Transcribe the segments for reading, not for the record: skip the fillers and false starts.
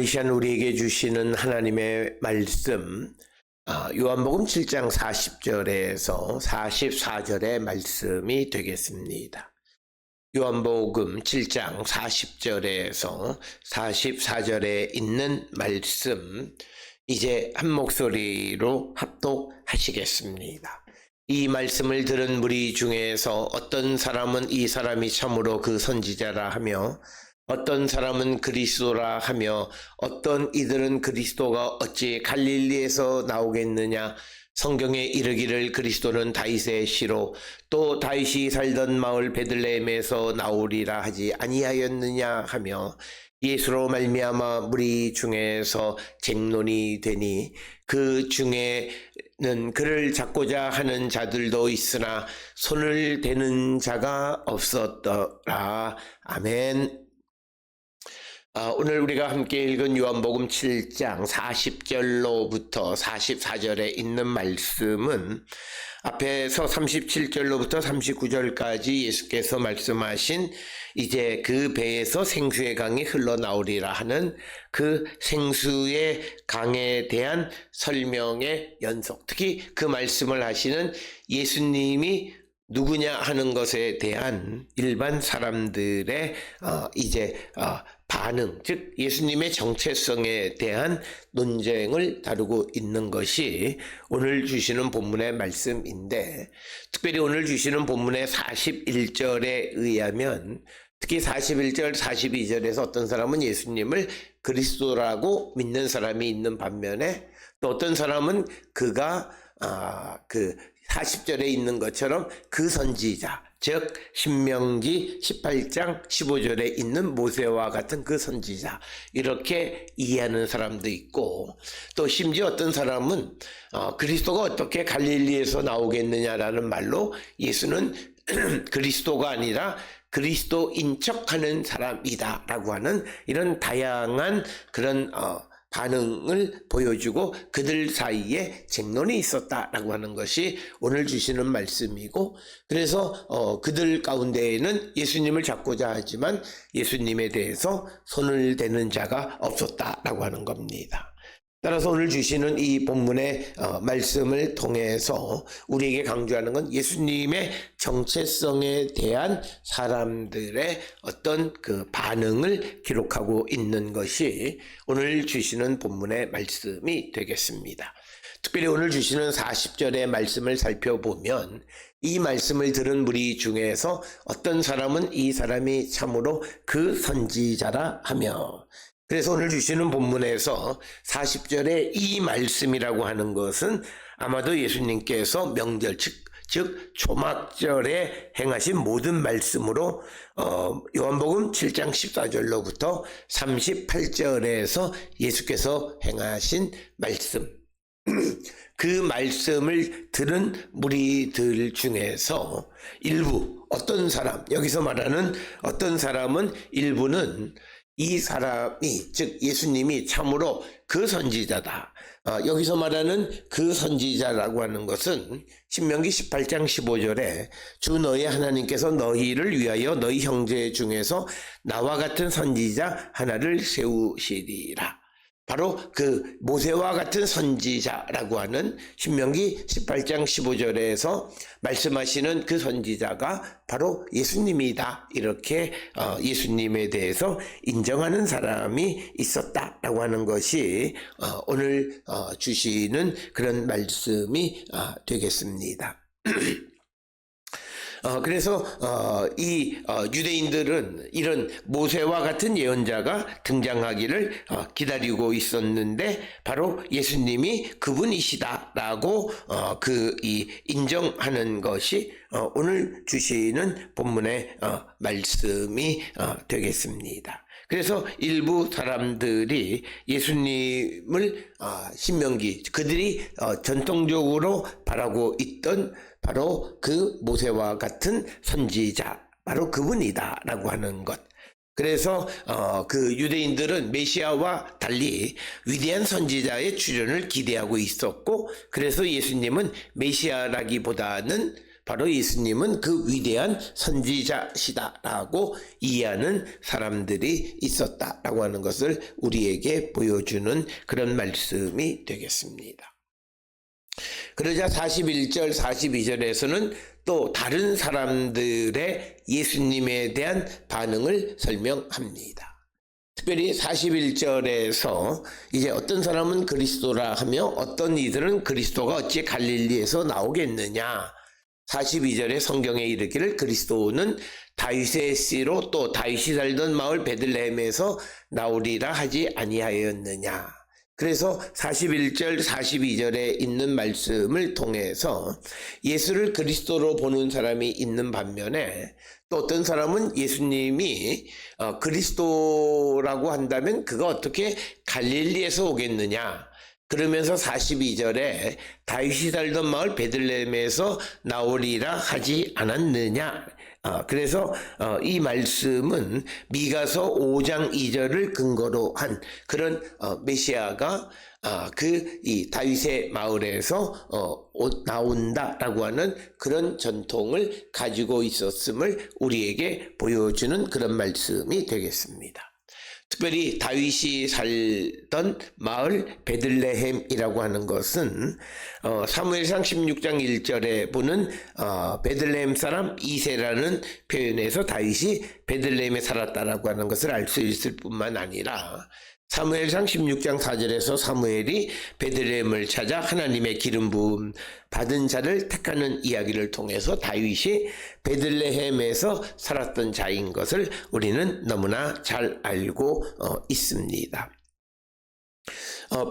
오늘 이 시간 우리에게 주시는 하나님의 말씀, 요한복음 7장 40절에서 44절의 말씀이 되겠습니다. 요한복음 7장 40절에서 44절에 있는 말씀, 이제 한 목소리로 합독하시겠습니다. 이 말씀을 들은 무리 중에서 어떤 사람은 이 사람이 참으로 그 선지자라 하며, 어떤 사람은 그리스도라 하며, 어떤 이들은 그리스도가 어찌 갈릴리에서 나오겠느냐, 성경에 이르기를 그리스도는 다윗의 씨로 또 다윗이 살던 마을 베들레헴에서 나오리라 하지 아니하였느냐 하며, 예수로 말미암아 무리 중에서 쟁론이 되니 그 중에는 그를 잡고자 하는 자들도 있으나 손을 대는 자가 없었더라. 아멘. 오늘 우리가 함께 읽은 요한복음 7장 40절로부터 44절에 있는 말씀은 앞에서 37절로부터 39절까지 예수께서 말씀하신 이제 그 배에서 생수의 강이 흘러나오리라 하는 그 생수의 강에 대한 설명의 연속, 특히 그 말씀을 하시는 예수님이 누구냐 하는 것에 대한 일반 사람들의 반응, 즉 예수님의 정체성에 대한 논쟁을 다루고 있는 것이 오늘 주시는 본문의 말씀인데, 특별히 오늘 주시는 본문의 41절에 의하면 특히 41절, 42절에서 어떤 사람은 예수님을 그리스도라고 믿는 사람이 있는 반면에, 또 어떤 사람은 그가 40절에 있는 것처럼 그 선지자, 즉 신명기 18장 15절에 있는 모세와 같은 그 선지자, 이렇게 이해하는 사람도 있고, 또 심지어 어떤 사람은 그리스도가 어떻게 갈릴리에서 나오겠느냐라는 말로 예수는 그리스도가 아니라 그리스도인 척하는 사람이다 라고 하는 이런 다양한 그런 반응을 보여주고 그들 사이에 쟁론이 있었다라고 하는 것이 오늘 주시는 말씀이고, 그래서 그들 가운데에는 예수님을 잡고자 하지만 예수님에 대해서 손을 대는 자가 없었다라고 하는 겁니다. 따라서 오늘 주시는 이 본문의 말씀을 통해서 우리에게 강조하는 건 예수님의 정체성에 대한 사람들의 어떤 그 반응을 기록하고 있는 것이 오늘 주시는 본문의 말씀이 되겠습니다. 특별히 오늘 주시는 40절의 말씀을 살펴보면 이 말씀을 들은 무리 중에서 어떤 사람은 이 사람이 참으로 그 선지자라 하며, 그래서 오늘 주시는 본문에서 40절에 이 말씀이라고 하는 것은 아마도 예수님께서 명절, 즉 초막절에 행하신 모든 말씀으로 요한복음 7장 14절로부터 38절에서 예수께서 행하신 말씀, 그 말씀을 들은 무리들 중에서 일부, 어떤 사람, 여기서 말하는 어떤 사람은 일부는 이 사람이, 즉 예수님이 참으로 그 선지자다. 여기서 말하는 그 선지자라고 하는 것은 신명기 18장 15절에 주 너희 하나님께서 너희를 위하여 너희 형제 중에서 나와 같은 선지자 하나를 세우시리라. 바로 그 모세와 같은 선지자라고 하는 신명기 18장 15절에서 말씀하시는 그 선지자가 바로 예수님이다. 이렇게 예수님에 대해서 인정하는 사람이 있었다라고 하는 것이 오늘 주시는 그런 말씀이 되겠습니다. 그래서 이 유대인들은 이런 모세와 같은 예언자가 등장하기를 기다리고 있었는데, 바로 예수님이 그분이시다라고 인정하는 것이 오늘 주시는 본문의 말씀이 되겠습니다. 그래서 일부 사람들이 예수님을 신명기, 그들이 전통적으로 바라고 있던 바로 그 모세와 같은 선지자, 바로 그분이다라고 하는 것. 그래서 그 유대인들은 메시아와 달리 위대한 선지자의 출현을 기대하고 있었고, 그래서 예수님은 메시아라기보다는 바로 예수님은 그 위대한 선지자시다라고 이해하는 사람들이 있었다라고 하는 것을 우리에게 보여주는 그런 말씀이 되겠습니다. 그러자 41절 42절에서는 또 다른 사람들의 예수님에 대한 반응을 설명합니다. 특별히 41절에서 이제 어떤 사람은 그리스도라 하며 어떤 이들은 그리스도가 어찌 갈릴리에서 나오겠느냐. 42절에 성경에 이르기를 그리스도는 다윗의 씨로 또 다윗이 살던 마을 베들레헴에서 나오리라 하지 아니하였느냐. 그래서 41절 42절에 있는 말씀을 통해서 예수를 그리스도로 보는 사람이 있는 반면에 또 어떤 사람은 예수님이 그리스도라고 한다면 그가 어떻게 갈릴리에서 오겠느냐. 그러면서 42절에 다윗이 살던 마을 베들레헴에서 나오리라 하지 않았느냐. 그래서 이 말씀은 미가서 5장 2절을 근거로 한 그런 메시아가 이 다윗의 마을에서 나온다라고 하는 그런 전통을 가지고 있었음을 우리에게 보여주는 그런 말씀이 되겠습니다. 특별히 다윗이 살던 마을 베들레헴이라고 하는 것은 사무엘상 16장 1절에 보는 베들레헴 사람 이세라는 표현에서 다윗이 베들레헴에 살았다라고 하는 것을 알 수 있을 뿐만 아니라 사무엘상 16장 4절에서 사무엘이 베들레헴을 찾아 하나님의 기름 부음 받은 자를 택하는 이야기를 통해서 다윗이 베들레헴에서 살았던 자인 것을 우리는 너무나 잘 알고 있습니다.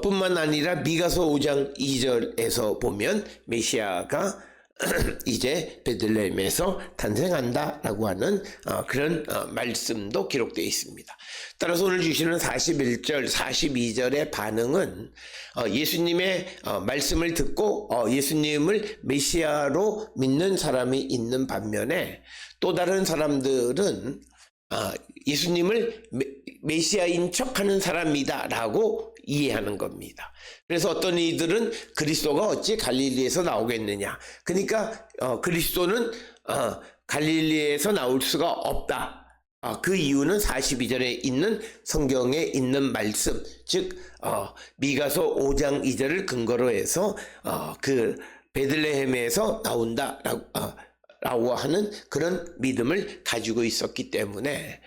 뿐만 아니라 미가서 5장 2절에서 보면 메시아가 이제 베들레헴에서 탄생한다라고 하는 그런 말씀도 기록되어 있습니다. 따라서 오늘 주시는 41절, 42절의 반응은 예수님의 말씀을 듣고 예수님을 메시아로 믿는 사람이 있는 반면에 또 다른 사람들은 예수님을 메시아인 척하는 사람이다 라고 이해하는 겁니다. 그래서 어떤 이들은 그리스도가 어찌 갈릴리에서 나오겠느냐. 그러니까 그리스도는 갈릴리에서 나올 수가 없다. 그 이유는 42절에 있는 성경에 있는 말씀, 즉 미가서 5장 2절을 근거로 해서 그 베들레헴에서 나온다라고 하는 그런 믿음을 가지고 있었기 때문에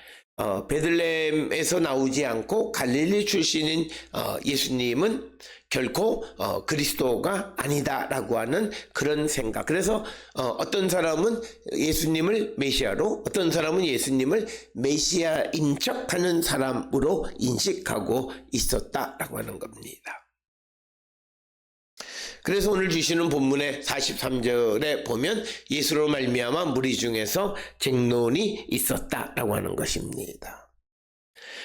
베들레헴에서 나오지 않고 갈릴리 출신인 예수님은 결코 그리스도가 아니다라고 하는 그런 생각. 그래서 어떤 사람은 예수님을 메시아로, 어떤 사람은 예수님을 메시아인 척하는 사람으로 인식하고 있었다라고 하는 겁니다. 그래서 오늘 주시는 본문의 43절에 보면 예수로 말미암아 무리 중에서 쟁론이 있었다라고 하는 것입니다.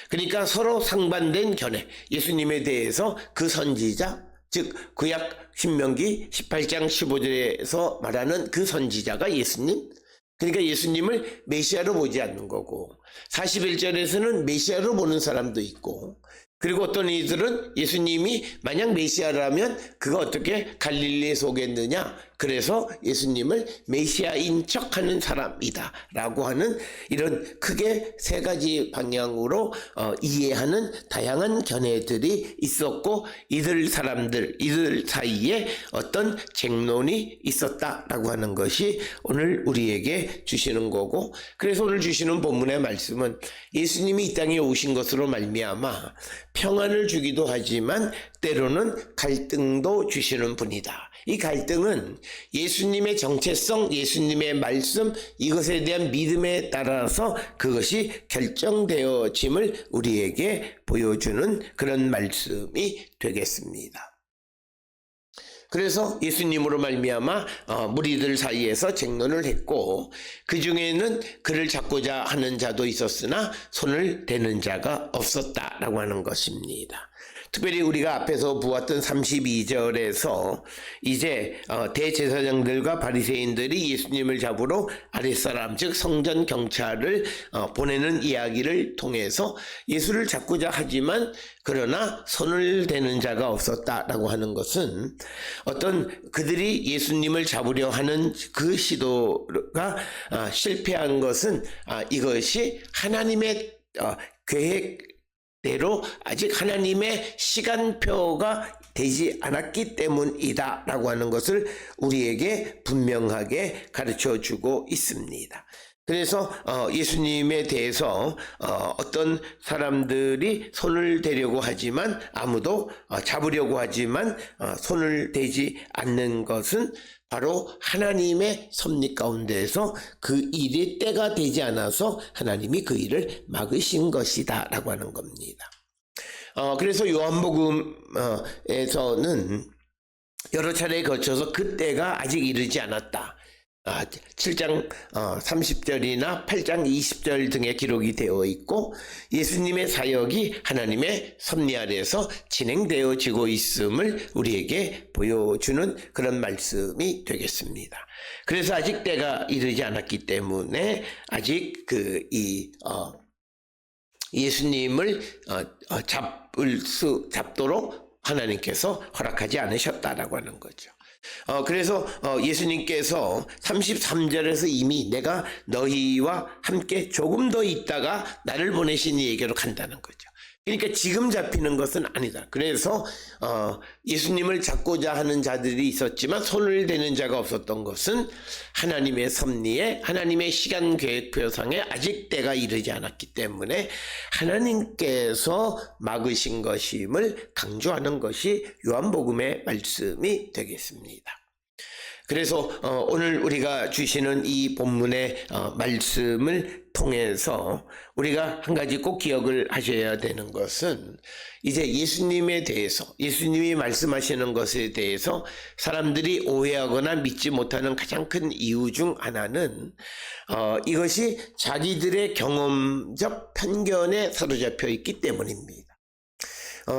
그러니까 서로 상반된 견해, 예수님에 대해서 그 선지자, 즉 구약 신명기 18장 15절에서 말하는 그 선지자가 예수님, 그러니까 예수님을 메시아로 보지 않는 거고 41절에서는 메시아로 보는 사람도 있고 그리고 어떤 이들은 예수님이 만약 메시아라면 그가 어떻게 갈릴리에서 오겠느냐. 그래서 예수님을 메시아인 척하는 사람이다 라고 하는 이런 크게 세 가지 방향으로 이해하는 다양한 견해들이 있었고 이들 사이에 어떤 쟁론이 있었다라고 하는 것이 오늘 우리에게 주시는 거고 그래서 오늘 주시는 본문의 말씀은 예수님이 이 땅에 오신 것으로 말미암아 평안을 주기도 하지만 때로는 갈등도 주시는 분이다. 이 갈등은 예수님의 정체성, 예수님의 말씀, 이것에 대한 믿음에 따라서 그것이 결정되어짐을 우리에게 보여주는 그런 말씀이 되겠습니다. 그래서 예수님으로 말미암아 무리들 사이에서 쟁론을 했고 그 중에는 그를 잡고자 하는 자도 있었으나 손을 대는 자가 없었다라고 하는 것입니다. 특별히 우리가 앞에서 보았던 32절에서 이제 대제사장들과 바리새인들이 예수님을 잡으러 아랫사람 즉 성전 경찰을 보내는 이야기를 통해서 예수를 잡고자 하지만 그러나 손을 대는 자가 없었다라고 하는 것은 어떤 그들이 예수님을 잡으려 하는 그 시도가 실패한 것은 이것이 하나님의 계획대로 아직 하나님의 시간표가 되지 않았기 때문이다 라고 하는 것을 우리에게 분명하게 가르쳐 주고 있습니다. 그래서 예수님에 대해서 어떤 사람들이 손을 대려고 하지만 아무도 잡으려고 하지만 손을 대지 않는 것은 바로 하나님의 섭리 가운데에서 그 일이 때가 되지 않아서 하나님이 그 일을 막으신 것이다 라고 하는 겁니다. 그래서 요한복음에서는 여러 차례에 거쳐서 그 때가 아직 이르지 않았다. 7장 30절이나 8장 20절 등의 기록이 되어 있고 예수님의 사역이 하나님의 섭리 아래에서 진행되어지고 있음을 우리에게 보여주는 그런 말씀이 되겠습니다. 그래서 아직 때가 이르지 않았기 때문에 아직 예수님을 잡도록 하나님께서 허락하지 않으셨다라고 하는 거죠. 그래서 예수님께서 33절에서 이미 내가 너희와 함께 조금 더 있다가 나를 보내신 이에게로 간다는 거죠. 그러니까 지금 잡히는 것은 아니다. 그래서 예수님을 잡고자 하는 자들이 있었지만 손을 대는 자가 없었던 것은 하나님의 섭리에 하나님의 시간 계획표상에 아직 때가 이르지 않았기 때문에 하나님께서 막으신 것임을 강조하는 것이 요한복음의 말씀이 되겠습니다. 그래서 오늘 우리가 주시는 이 본문의 말씀을 통해서 우리가 한 가지 꼭 기억을 하셔야 되는 것은 이제 예수님에 대해서 예수님이 말씀하시는 것에 대해서 사람들이 오해하거나 믿지 못하는 가장 큰 이유 중 하나는 이것이 자기들의 경험적 편견에 사로잡혀 있기 때문입니다.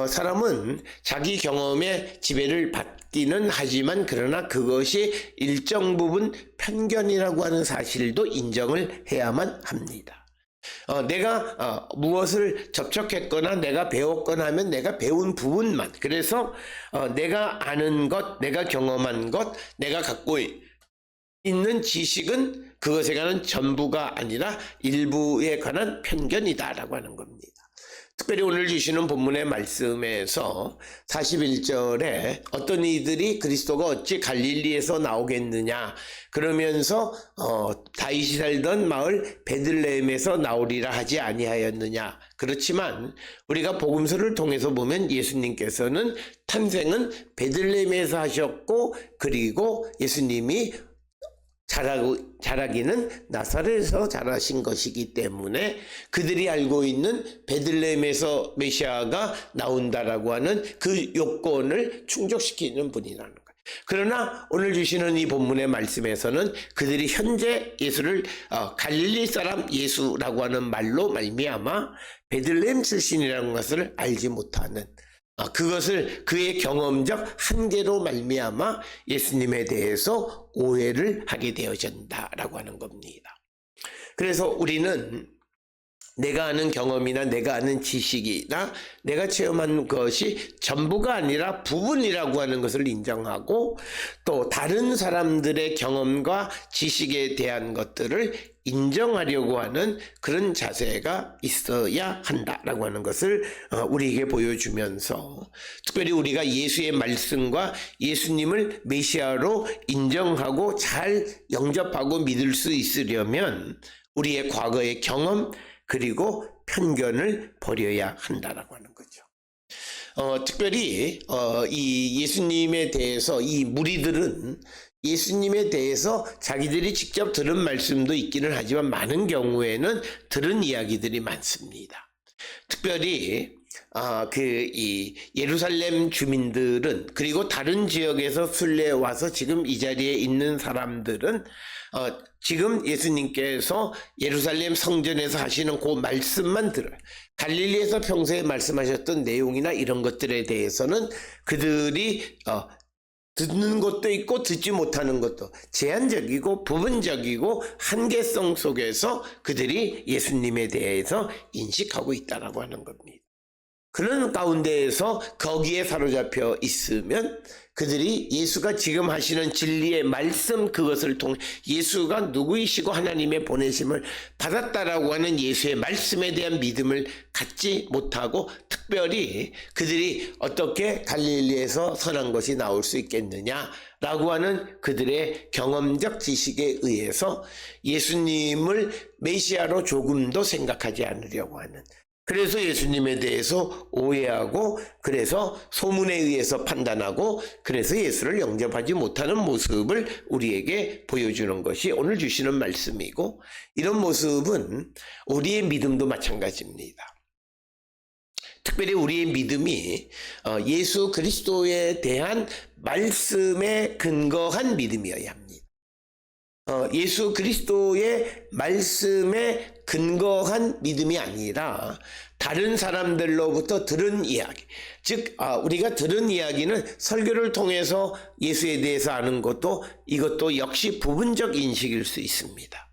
사람은 자기 경험에 지배를 받기는 하지만 그러나 그것이 일정 부분 편견이라고 하는 사실도 인정을 해야만 합니다. 내가 무엇을 접촉했거나 내가 배웠거나 하면 내가 배운 부분만, 그래서 내가 아는 것, 내가 경험한 것, 내가 갖고 있는 지식은 그것에 관한 전부가 아니라 일부에 관한 편견이다라고 하는 겁니다. 특별히 오늘 주시는 본문의 말씀에서 41절에 어떤 이들이 그리스도가 어찌 갈릴리에서 나오겠느냐 그러면서 다윗이 살던 마을 베들레헴에서 나오리라 하지 아니하였느냐. 그렇지만 우리가 복음서를 통해서 보면 예수님께서는 탄생은 베들레헴에서 하셨고 그리고 예수님이 자라기는 나사렛에서 자라신 것이기 때문에 그들이 알고 있는 베들레헴에서 메시아가 나온다라고 하는 그 요건을 충족시키는 분이라는 거예요. 그러나 오늘 주시는 이 본문의 말씀에서는 그들이 현재 예수를 갈릴리 사람 예수라고 하는 말로 말미암아 베들레헴 출신이라는 것을 알지 못하는 그것을 그의 경험적 한계로 말미암아 예수님에 대해서 오해를 하게 되어진다라고 하는 겁니다. 그래서 우리는 내가 아는 경험이나 내가 아는 지식이나 내가 체험한 것이 전부가 아니라 부분이라고 하는 것을 인정하고 또 다른 사람들의 경험과 지식에 대한 것들을 인정하려고 하는 그런 자세가 있어야 한다라고 하는 것을 우리에게 보여주면서 특별히 우리가 예수의 말씀과 예수님을 메시아로 인정하고 잘 영접하고 믿을 수 있으려면 우리의 과거의 경험 그리고 편견을 버려야 한다라고 하는 거죠. 특별히 이 예수님에 대해서 이 무리들은 예수님에 대해서 자기들이 직접 들은 말씀도 있기는 하지만 많은 경우에는 들은 이야기들이 많습니다. 특별히 이 예루살렘 주민들은, 그리고 다른 지역에서 순례 와서 지금 이 자리에 있는 사람들은 지금 예수님께서 예루살렘 성전에서 하시는 그 말씀만 들어요. 갈릴리에서 평소에 말씀하셨던 내용이나 이런 것들에 대해서는 그들이 듣는 것도 있고 듣지 못하는 것도, 제한적이고 부분적이고 한계성 속에서 그들이 예수님에 대해서 인식하고 있다라고 하는 겁니다. 그런 가운데에서 거기에 사로잡혀 있으면 그들이 예수가 지금 하시는 진리의 말씀, 그것을 통해 예수가 누구이시고 하나님의 보내심을 받았다라고 하는 예수의 말씀에 대한 믿음을 갖지 못하고, 특별히 그들이 어떻게 갈릴리에서 선한 것이 나올 수 있겠느냐라고 하는 그들의 경험적 지식에 의해서 예수님을 메시아로 조금도 생각하지 않으려고 하는, 그래서 예수님에 대해서 오해하고, 그래서 소문에 의해서 판단하고, 그래서 예수를 영접하지 못하는 모습을 우리에게 보여주는 것이 오늘 주시는 말씀이고, 이런 모습은 우리의 믿음도 마찬가지입니다. 특별히 우리의 믿음이 예수 그리스도에 대한 말씀에 근거한 믿음이어야 합니다. 예수 그리스도의 말씀에 근거한 믿음이 아니라 다른 사람들로부터 들은 이야기, 즉 우리가 들은 이야기는 설교를 통해서 예수에 대해서 아는 것도, 이것도 역시 부분적 인식일 수 있습니다.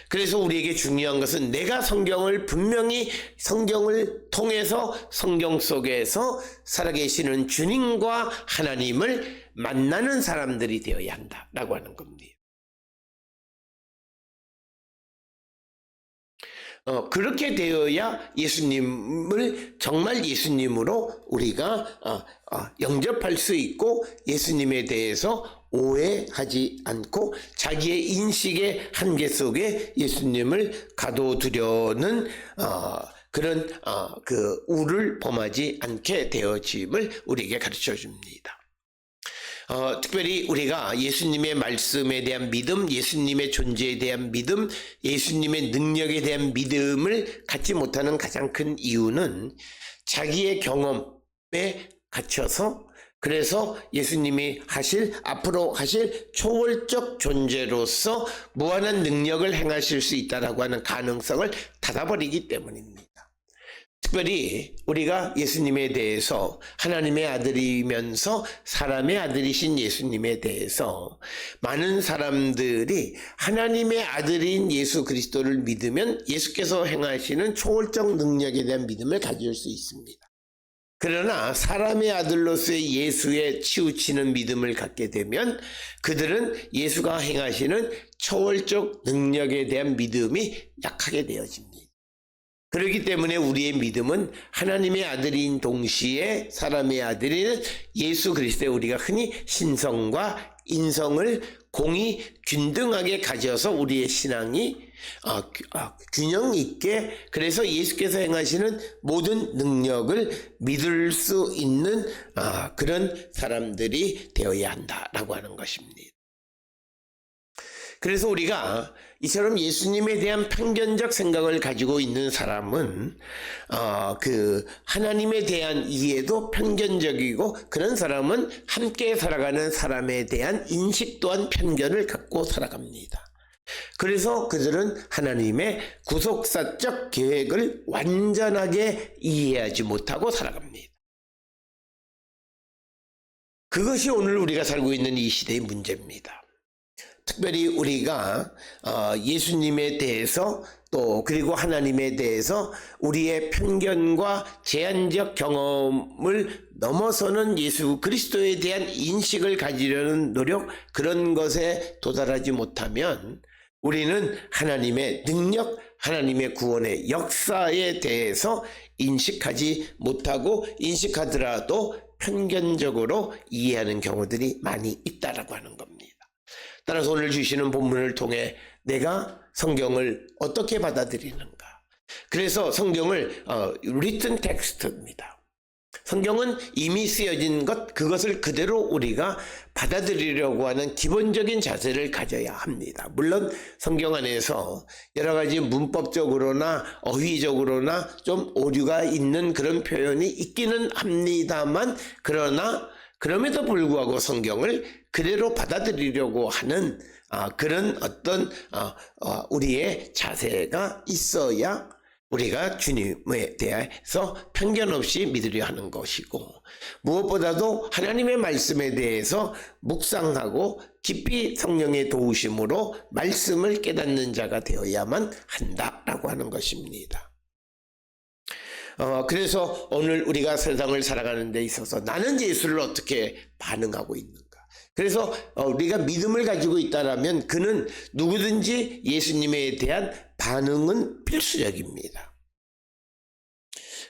그래서 우리에게 중요한 것은 내가 성경을 분명히 성경을 통해서 성경 속에서 살아계시는 주님과 하나님을 만나는 사람들이 되어야 한다라고 하는 겁니다. 그렇게 되어야 예수님을 정말 예수님으로 우리가 영접할 수 있고, 예수님에 대해서 오해하지 않고 자기의 인식의 한계 속에 예수님을 가둬두려는 그런 우를 범하지 않게 되어짐을 우리에게 가르쳐 줍니다. 특별히 우리가 예수님의 말씀에 대한 믿음, 예수님의 존재에 대한 믿음, 예수님의 능력에 대한 믿음을 갖지 못하는 가장 큰 이유는 자기의 경험에 갇혀서, 그래서 예수님이 앞으로 하실 초월적 존재로서 무한한 능력을 행하실 수 있다라고 하는 가능성을 닫아버리기 때문입니다. 특별히 우리가 예수님에 대해서, 하나님의 아들이면서 사람의 아들이신 예수님에 대해서 많은 사람들이 하나님의 아들인 예수 그리스도를 믿으면 예수께서 행하시는 초월적 능력에 대한 믿음을 가질 수 있습니다. 그러나 사람의 아들로서의 예수에 치우치는 믿음을 갖게 되면 그들은 예수가 행하시는 초월적 능력에 대한 믿음이 약하게 되어집니다. 그렇기 때문에 우리의 믿음은 하나님의 아들인 동시에 사람의 아들인 예수 그리스도의, 우리가 흔히 신성과 인성을 공히 균등하게 가져서 우리의 신앙이 균형 있게, 그래서 예수께서 행하시는 모든 능력을 믿을 수 있는 그런 사람들이 되어야 한다라고 하는 것입니다. 그래서 우리가 이처럼 예수님에 대한 편견적 생각을 가지고 있는 사람은 하나님에 대한 이해도 편견적이고, 그런 사람은 함께 살아가는 사람에 대한 인식 또한 편견을 갖고 살아갑니다. 그래서 그들은 하나님의 구속사적 계획을 완전하게 이해하지 못하고 살아갑니다. 그것이 오늘 우리가 살고 있는 이 시대의 문제입니다. 특별히 우리가 예수님에 대해서, 또 그리고 하나님에 대해서 우리의 편견과 제한적 경험을 넘어서는 예수 그리스도에 대한 인식을 가지려는 노력, 그런 것에 도달하지 못하면 우리는 하나님의 능력, 하나님의 구원의 역사에 대해서 인식하지 못하고, 인식하더라도 편견적으로 이해하는 경우들이 많이 있다라고 하는 겁니다. 따라서 오늘 주시는 본문을 통해 내가 성경을 어떻게 받아들이는가. 그래서 성경을 written text입니다. 성경은 이미 쓰여진 것, 그것을 그대로 우리가 받아들이려고 하는 기본적인 자세를 가져야 합니다. 물론 성경 안에서 여러 가지 문법적으로나 어휘적으로나 좀 오류가 있는 그런 표현이 있기는 합니다만, 그러나 그럼에도 불구하고 성경을 그대로 받아들이려고 하는 그런 어떤 우리의 자세가 있어야 우리가 주님에 대해서 편견 없이 믿으려 하는 것이고, 무엇보다도 하나님의 말씀에 대해서 묵상하고 깊이 성령의 도우심으로 말씀을 깨닫는 자가 되어야만 한다라고 하는 것입니다. 그래서 오늘 우리가 세상을 살아가는 데 있어서 나는 예수를 어떻게 반응하고 있는가? 그래서 우리가 믿음을 가지고 있다라면 그는 누구든지 예수님에 대한 반응은 필수적입니다.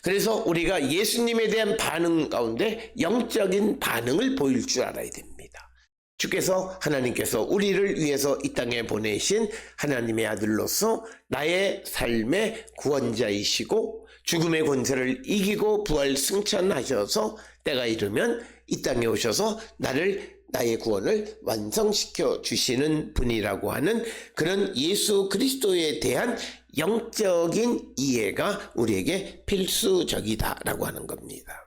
그래서 우리가 예수님에 대한 반응 가운데 영적인 반응을 보일 줄 알아야 됩니다. 주께서, 하나님께서 우리를 위해서 이 땅에 보내신 하나님의 아들로서 나의 삶의 구원자이시고 죽음의 권세를 이기고 부활 승천하셔서 때가 이르면 이 땅에 오셔서 나의 구원을 완성시켜 주시는 분이라고 하는 그런 예수 그리스도에 대한 영적인 이해가 우리에게 필수적이다라고 하는 겁니다.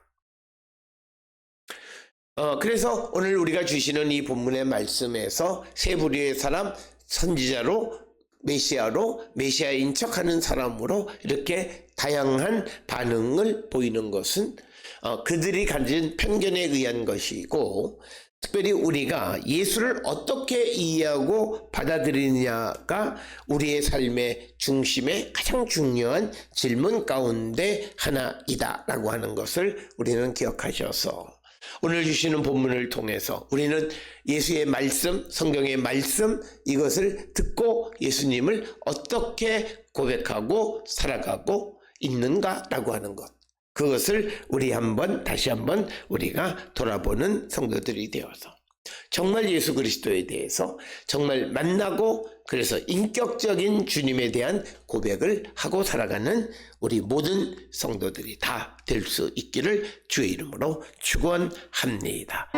그래서 오늘 우리가 주시는 이 본문의 말씀에서 세 부류의 사람, 선지자로, 메시아로, 메시아인 척하는 사람으로 이렇게 다양한 반응을 보이는 것은 그들이 가진 편견에 의한 것이고, 특별히 우리가 예수를 어떻게 이해하고 받아들이느냐가 우리의 삶의 중심의 가장 중요한 질문 가운데 하나이다라고 하는 것을 우리는 기억하셔서 오늘 주시는 본문을 통해서 우리는 예수의 말씀, 성경의 말씀, 이것을 듣고 예수님을 어떻게 고백하고 살아가고 있는가라고 하는 것, 그것을 다시 한번 우리가 돌아보는 성도들이 되어서 정말 예수 그리스도에 대해서 정말 만나고, 그래서 인격적인 주님에 대한 고백을 하고 살아가는 우리 모든 성도들이 다 될 수 있기를 주의 이름으로 축원합니다.